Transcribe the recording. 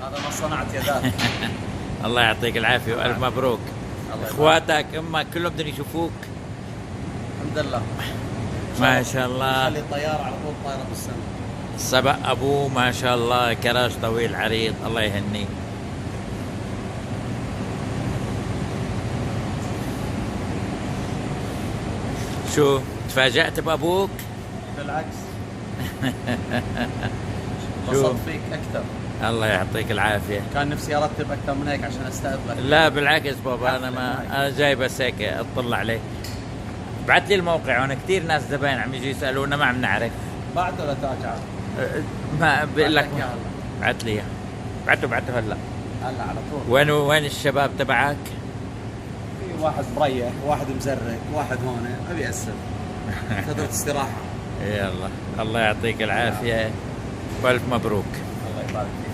هذا ما صنعت يداك. الله يعطيك العافية وألف مبروك. إخواتك أمك كلهم بدهم يشوفوك. الحمد لله ما شاء الله. خلي الطيارة على طول طايرة بالسماء. سبق أبوه ما شاء الله، كراش طويل عريض، الله يهنيه. شو تفاجأت بأبوك؟ بالعكس. شو؟ انبسطت فيك أكثر. الله يعطيك العافية. كان نفسي أرتب أكثر من هيك عشان أستقبلك. لا بالعكس بابا، أنا جاي بس هيك أطلع عليك. بعت لي الموقع هون، كثير ناس زباين عم يجوا يسألونا ما عم نعرف. بعد ولا تراجع؟ ما بقول لك بعت بعت لي إياه. بعته هلا. هلا على طول. وين الشباب تبعك؟ في واحد مريح، واحد مزرق، واحد هون أبي أسر. فترة استراحة. يلا الله يعطيك العافية وألف مبروك. الله يبارك فيك.